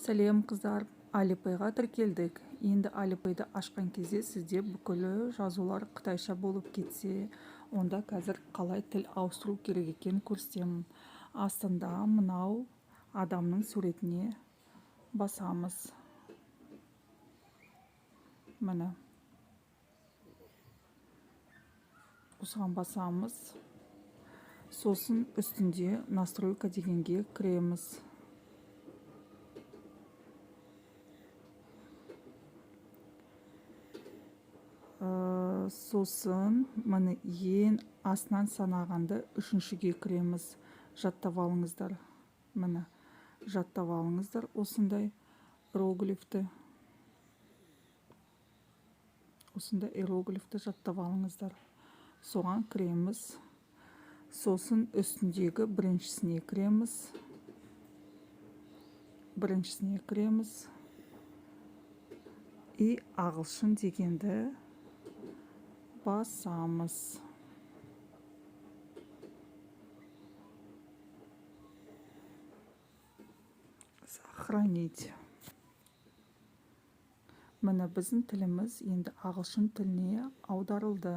Сәлем қыздар, Alipayға тіркелдік. Енді Alipay'ды ашқан кезде сізде бүкілі жазулар қытайша болып кетсе, онда қазір қалай тіл ауыстыру керек екенін көрсетемін. Астында мынау адамның суретіне басамыз. Міне. Осыған басамыз. Сосын үстінде настройка дегенге кіреміз. Сосын міне ең астынан санағанды үшіншіге кіреміз. Жаттап алыңыздар. Міне жаттап алыңыздар осындай иероглифті. Осындай иероглифті жаттап алыңыздар. Соған кіреміз. Сосын үстіндегі біріншісіне кіреміз. Біріншісіне кіреміз. И ағылшын дегенді басамыз. Сохранить. Міне біздің тіліміз енді ағылшын тіліне аударылды.